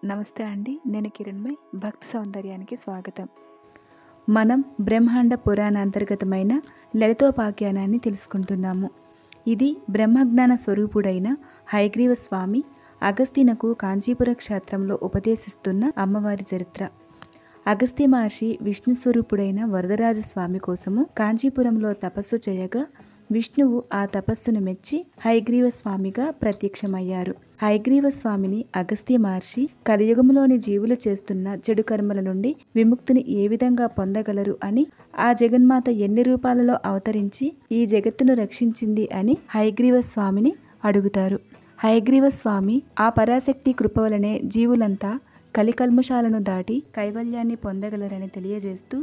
నమస్తే అండి. నేను కిరణ్మయ్. భక్తి సౌందర్యానికి స్వాగతం. మనం బ్రహ్మాండ పురాణ అంతర్గతమైన లలితోపాఖ్యానాన్ని తెలుసుకుంటున్నాము. ఇది బ్రహ్మజ్ఞాన స్వరూపుడైన హయగ్రీవ స్వామి అగస్త్యునకు కాంచీపుర క్షేత్రంలో ఉపదేశిస్తున్న అమ్మవారి చరిత్ర. అగస్త్య మహర్షి విష్ణు స్వరూపుడైన వరదరాజ స్వామి కోసము కాంచీపురంలో తపస్సు చేయగా విష్ణువు ఆ తపస్సును మెచ్చి హయగ్రీవ స్వామిగా ప్రత్యక్షమయ్యారు. హయగ్రీవ స్వామిని అగస్త్య మహర్షి కలియుగంలోని జీవులు చేస్తున్న చెడు కర్మల నుండి విముక్తిని ఏ విధంగా పొందగలరు అని, ఆ జగన్మాత ఎన్ని రూపాలలో అవతరించి ఈ జగత్తును రక్షించింది అని హయగ్రీవ స్వామిని అడుగుతారు. హయగ్రీవ స్వామి ఆ పరాశక్తి కృప వలనే జీవులంతా కలికల్ముషాలను దాటి కైవల్యాన్ని పొందగలరని తెలియజేస్తూ,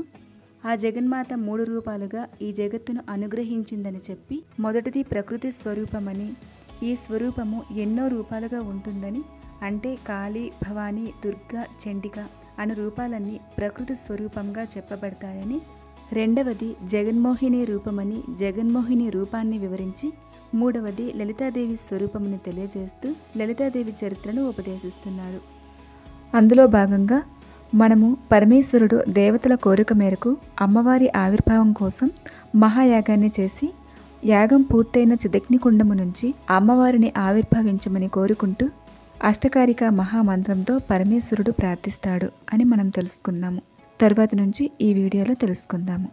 ఆ జగన్మాత 3 రూపాలుగా ఈ జగత్తును అనుగ్రహించిందని చెప్పి, మొదటిది ప్రకృతి స్వరూపమని, ఈ స్వరూపము ఎన్నో రూపాలుగా ఉంటుందని, అంటే కాళీ, భవానీ, దుర్గా, చండిక అను రూపాలన్నీ ప్రకృతి స్వరూపంగా చెప్పబడతాయని, రెండవది జగన్మోహిని రూపమని జగన్మోహిని రూపాన్ని వివరించి, మూడవది లలితాదేవి స్వరూపముని తెలియజేస్తూ లలితాదేవి చరిత్రను ఉపదేశిస్తున్నారు. అందులో భాగంగా మనము పరమేశ్వరుడు దేవతల కోరిక మేరకు అమ్మవారి ఆవిర్భావం కోసం మహాయాగాన్ని చేసి, యాగం పూర్తయిన చిదగ్నికుండము నుంచి అమ్మవారిని ఆవిర్భవించమని కోరుకుంటూ అష్టకారిక మహామంత్రంతో పరమేశ్వరుడు ప్రార్థిస్తాడు అని మనం తెలుసుకున్నాము. తర్వాత నుంచి ఈ వీడియోలో తెలుసుకుందాము.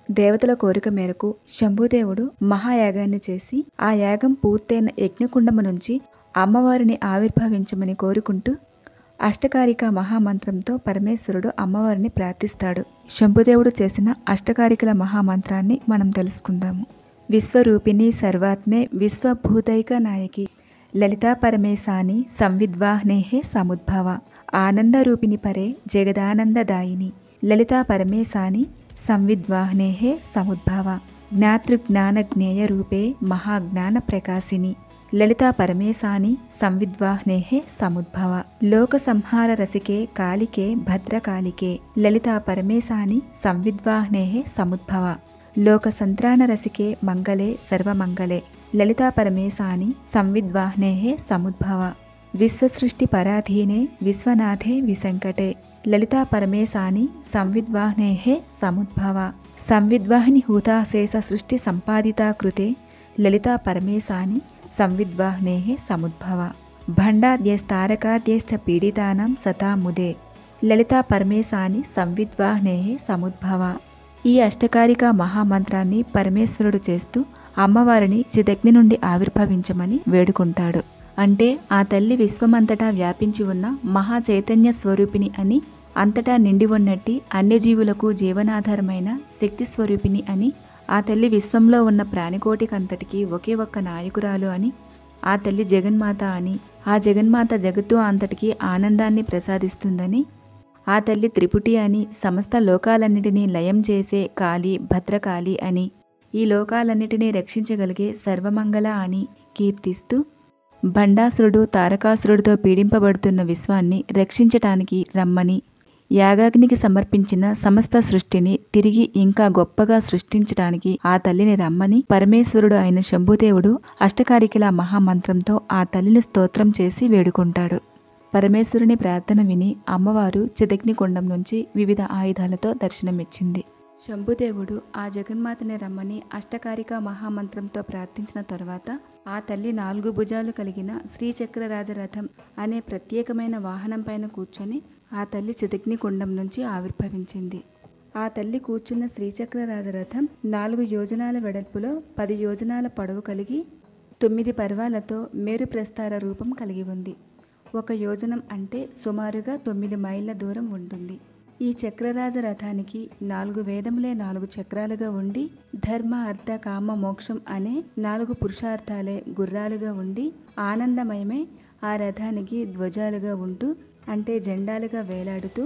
దేవతల కోరిక మేరకు శంభుదేవుడు మహాయాగాన్ని చేసి, ఆ యాగం పూర్తయిన యజ్ఞకుండము నుంచి అమ్మవారిని ఆవిర్భవించమని కోరుకుంటూ అష్టకారిక మహామంత్రంతో పరమేశ్వరుడు అమ్మవారిని ప్రార్థిస్తాడు. శంభుదేవుడు చేసిన అష్టకారికల మహామంత్రాన్ని మనం తెలుసుకుందాము. విశ్వరూపిణి సర్వాత్మే విశ్వభూతైక నాయకి లలితా పరమేశాని సంవిద్వాహ్నేహే సముద్భవ ఆనందరూపిణి పరే జగదానందదాయిని లలితా పరమేశాని సంవిద్వాహ్నేహే సముద్భవ జ్ఞాతృజ్ఞానజ్ఞేయ రూపే మహాజ్ఞాన ప్రకాశిని లలితా పరమేశాని సంవిద్వాహ్నేహే సముద్భవ లోక సంహార రసికే కాళికే భద్రకాళికే లలితా పరమేశాని సంవిద్వాహ్నేహే సముద్భవ లోక సంత్రాణ రసికే మంగళే సర్వమంగళే లలితా పరమేశాని సంవిద్వాహ్నేహే సముద్భవ విశ్వసృష్టి పరాధీనే విశ్వనాథే విసంకటే లలితా పరమేశాని సంవిద్వాహ్నేహే సముద్భవ సంవిద్వాహిని హూతాశేష సృష్టి సంపాదితా కృతే లలితా పరమేశాని సంవిద్వాహ్నేహే సముద్భవ భండాద్యస్తారకాద్యశ్చ పీడితానాం సతాముదే లలితా పరమేశాని సంవిద్వాహ్నేహే సముద్భవ. ఈ అష్టకారిక మహామంత్రాన్ని పరమేశ్వరుడు చేస్తూ అమ్మవారిని చిదగ్ని నుండి ఆవిర్భవించమని వేడుకుంటాడు. అంటే ఆ తల్లి విశ్వమంతటా వ్యాపించి ఉన్న మహా చైతన్య స్వరూపిణి అని, అంతటా నిండి ఉన్నట్టి అన్ని జీవులకు జీవనాధారమైన శక్తి స్వరూపిణి అని, ఆ తల్లి విశ్వంలో ఉన్న ప్రాణికోటికంతటికి ఒకే ఒక్క నాయకురాలు అని, ఆ తల్లి జగన్మాత అని, ఆ జగన్మాత జగత్తు అంతటికి ఆనందాన్ని ప్రసాదిస్తుందని, ఆ తల్లి త్రిపుటి అని, సమస్త లోకాలన్నిటినీ లయం చేసే కాళీ భద్రకాళి అని, ఈ లోకాలన్నిటినీ రక్షించగలిగే సర్వమంగళ అని కీర్తిస్తూ, భండాసురుడు తారకాసురుడితో పీడింపబడుతున్న విశ్వాన్ని రక్షించటానికి రమ్మని, యాగాగ్నికి సమర్పించిన సమస్త సృష్టిని తిరిగి ఇంకా గొప్పగా సృష్టించటానికి ఆ తల్లిని రమ్మని పరమేశ్వరుడు అయిన శంభుదేవుడు అష్టకారికల మహామంత్రంతో ఆ తల్లిని స్తోత్రం చేసి వేడుకుంటాడు. పరమేశ్వరుని ప్రార్థన విని అమ్మవారు చిదగ్నికుండం నుంచి వివిధ ఆయుధాలతో దర్శనమిచ్చింది. శంభుదేవుడు ఆ జగన్మాతని రమ్మని అష్టకారిక మహామంత్రంతో ప్రార్థించిన తరువాత ఆ తల్లి 4 భుజాలు కలిగిన శ్రీచక్రరాజరథం అనే ప్రత్యేకమైన వాహనం పైన కూర్చొని ఆ తల్లి చిదగ్నికుండం నుంచి ఆవిర్భవించింది. ఆ తల్లి కూర్చున్న శ్రీచక్రరాజరథం 4 యోజనాల వెడల్పులో 10 యోజనాల పొడవు కలిగి 9 పర్వాలతో మేరు ప్రస్తార రూపం కలిగి ఉంది. 1 యోజనం అంటే సుమారుగా 9 మైళ్ళ దూరం ఉంటుంది. ఈ చక్రరాజ రథానికి 4 వేదములే 4 చక్రాలుగా ఉండి, ధర్మ అర్థ కామ మోక్షం అనే 4 పురుషార్థాలే గుర్రాలుగా ఉండి, ఆనందమయమే ఆ రథానికి ధ్వజాలుగా ఉంటూ, అంటే జెండాలుగా వేలాడుతూ,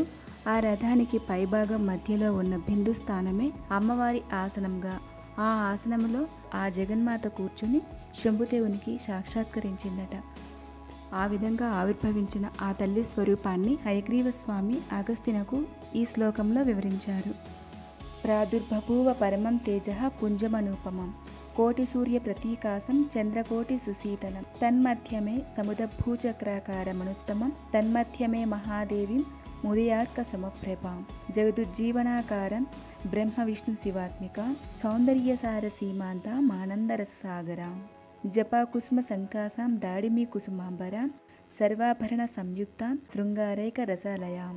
ఆ రథానికి పైభాగం మధ్యలో ఉన్న బిందు స్థానమే అమ్మవారి ఆసనంగా, ఆ ఆసనములో ఆ జగన్మాత కూర్చుని శంభుదేవునికి సాక్షాత్కరించిందట. ఆ విధంగా ఆవిర్భవించిన ఆ తల్లి స్వరూపాన్ని హయగ్రీవ స్వామి అగస్త్యునకు ఈ శ్లోకంలో వివరించారు. ప్రాదుర్బభూవ పరమం తేజః పుంజమనూపమం కోటి సూర్య ప్రతీకాసం చంద్రకోటి సుశీతలం తన్మధ్యమే సముదభూచక్రాకారమనుత్తమం తన్మధ్యమే మహాదేవీం ముదయార్క సమప్రభాం జగదుజ్జీవనాకారం బ్రహ్మ విష్ణు శివాత్మికాం సౌందర్యసార సీమాంతాం ఆనందరససాగరాం జపాకుసుమ సంకాసాం దాడిమీ కుసుమాంబరాం సర్వాభరణ సంయుక్తాం శృంగారైక రసాలయాం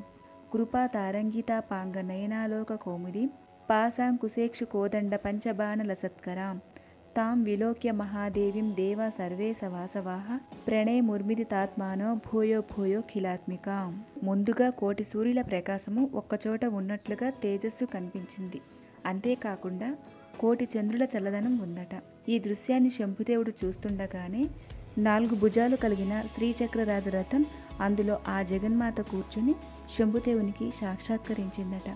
కృపా తారంగితా పాంగ నయనాలోక కౌముదీం పాశాంకుశేక్షు కోదండ పంచబాణల సత్కరాం తాం విలోక్య మహాదేవీం దేవా సర్వే సవాసవాః ప్రణయముర్మిదితాత్మానో భూయో భూయో ఖిలాత్మికాం. ముందుగా కోటి సూర్యుల ప్రకాశము ఒక్కచోట ఉన్నట్లుగా తేజస్సు కనిపించింది. అంతేకాకుండా కోటి చంద్రుల చల్లదనం ఉందట. ఈ దృశ్యాన్ని శంభుదేవుడు చూస్తుండగానే 4 భుజాలు కలిగిన శ్రీచక్రరాజ రథం అందులో ఆ జగన్మాత కూర్చుని శంభుదేవునికి సాక్షాత్కరించిందట.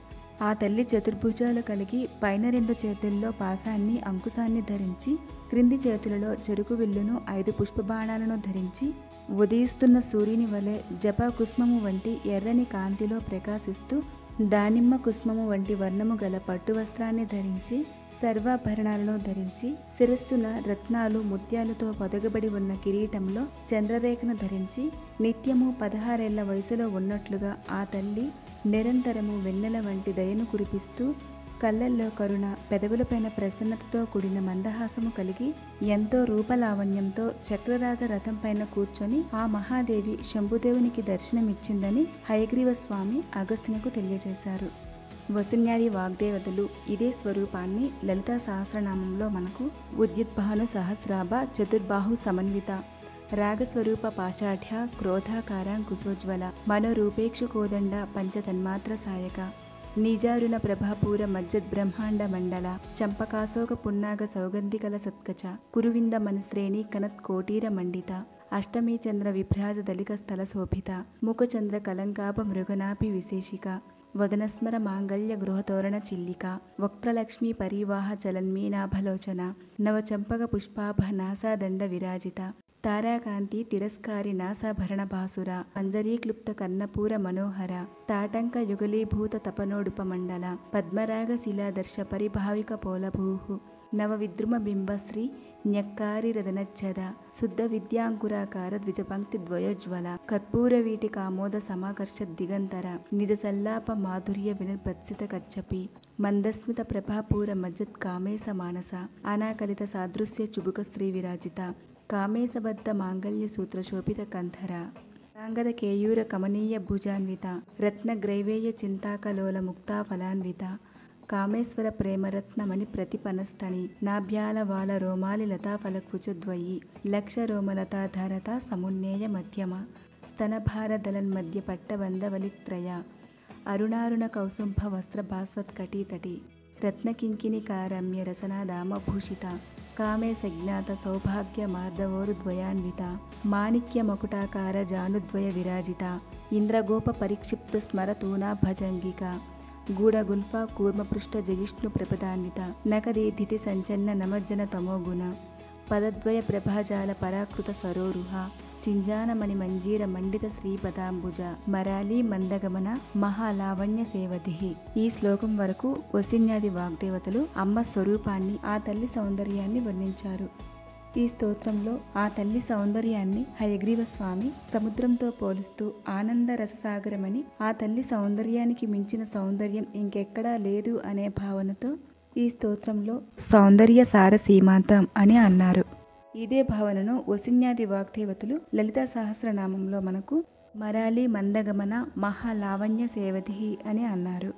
ఆ తల్లి చతుర్భుజాలు కలిగి పైన 2 చేతుల్లో పాశాన్ని అంకుశాన్ని ధరించి క్రింది చేతులలో చెరుకు విల్లును 5 పుష్పబాణాలను ధరించి ఉదయిస్తున్న సూర్యుని వలె జప కుస్మము వంటి ఎర్రని కాంతిలో ప్రకాశిస్తూ దానిమ్మ కుస్మము వంటి వర్ణము గల పట్టు వస్త్రాన్ని ధరించి సర్వాభరణాలను ధరించి శిరస్సున రత్నాలు ముత్యాలతో పొదగబడి ఉన్న కిరీటంలో చంద్రరేఖను ధరించి నిత్యము 16 ఏళ్ల వయసులో ఉన్నట్లుగా ఆ తల్లి నిరంతరము వెన్నెల వంటి దయను కురిపిస్తూ కళ్ళల్లో కరుణ పెదవులపైన ప్రసన్నతతో కూడిన మందహాసము కలిగి ఎంతో రూపలావణ్యంతో చక్రరాజ రథం పైన కూర్చొని ఆ మహాదేవి శంభుదేవునికి దర్శనమిచ్చిందని హయగ్రీవ స్వామి అగస్త్యునకు తెలియజేశారు. వసిన్యాది వాగ్దేవతలు ఇదే స్వరూపాన్ని లలితా సహస్రనామంలో మనకు ఉద్యుద్భాను సహస్రాభ చతుర్బాహు సమన్విత రాగస్వరూప పాషాఢ్య క్రోధాకారాంకుశోజ్వల మనోరూపేక్షు కోదండ పంచతన్మాత్ర సాయక నిజారుణ ప్రభాపూర మజ్జద్ బ్రహ్మాండ మండల చంపకాశోక పున్నాగ సౌగంధికల సత్కచ కురువింద మనుశ్రేణి కనత్ కోటీర మండిత అష్టమీ చంద్ర విభ్రాజ దళిక స్థల శోభిత ముఖచంద్ర కలంకాప మృగనాపి విశేషిక వదనస్మర మాంగళ్య గృహతోరణ చిల్లిక వక్త్రలక్ష్మీ పరివాహ చలన్మీనాభలోచన నవచంపక పుష్పాభ నాసాదండ విరాజిత తారాకాంతి తిరస్కారి నాసాభరణ భాసుర పంజరీక్లుప్త కర్ణపూర మనోహర తాటంక యుగలీభూత తపనోడుపమండల పద్మరాగ శిలాదర్శ పరిభావిక పోలభూహు నవ విద్రుమ బింబశ్రీ న్యక్కారి రదనచ్చద శుద్ధ విద్యాంకురాకార ద్విజపంక్తి ద్వయోజ్వల కర్పూర వీటి కామోద సమాకర్ష దిగంతర నిజ సల్లాప మాధుర్య వినిర్భత్సిత కచ్చపి మందస్మిత ప్రభాపూర మజ్జత్ కామేశ మానస అనాకలిత సాదృశ్య చుబుక శ్రీ విరాజిత కామేశబద్ధ మాంగళ్య సూత్ర శోభిత కంధర సాంగద కేయూర కమనీయ భుజాన్విత రత్న గ్రైవేయ చింతాకలోల ముక్తా ఫలాన్విత కామేశ్వర ప్రేమరత్నమణి ప్రతిపనస్తని నాభ్యాల వాల రోమాలి లతా ఫలకుచద్వయి లక్ష రోమలతాధారత సమున్నేయ మధ్యమ స్తనభార దళన్మధ్య పట్టబంధవలిత్రయ అరుణారుణ కౌసుంభ వస్త్ర భాస్వత్కటీతటి రత్నకింకిని కారమ్య రసనాదామభూషిత కామే సజ్ఞాత సౌభాగ్య మార్దవోరు ద్వయాన్విత మాణిక్య మకుటాకార జానుద్వయ విరాజిత ఇంద్రగోప పరిక్షిప్త స్మరతూనా భజంగిక గూఢగుల్ఫ కూర్మపృష్ఠ జగిష్ణు ప్రపదాన్విత నకదీధితి సంచన్న నమర్జన తమోగుణ పదద్వయ ప్రభాజాల పరాకృత సరోరుహ సింజానమణి మంజీర మండిత శ్రీపదాంబుజ మరాలి మందగమన మహాలావణ్య సేవతి. ఈ శ్లోకం వరకు వసిన్యాది వాగ్దేవతలు అమ్మ స్వరూపాన్ని ఆ తల్లి సౌందర్యాన్ని వర్ణించారు. ఈ స్తోత్రంలో ఆ తల్లి సౌందర్యాన్ని హయగ్రీవ స్వామి సముద్రంతో పోలుస్తూ ఆనంద రససాగరమని, ఆ తల్లి సౌందర్యానికి మించిన సౌందర్యం ఇంకెక్కడా లేదు అనే భావనతో ఈ స్తోత్రంలో సౌందర్య సార సీమాంతం అని అన్నారు. ఇదే భావనను వసిన్యాది వాగ్దేవతలు లలితా సహస్రనామంలో మనకు మరాలి మందగమన మహాలావణ్య సేవతి అని అన్నారు.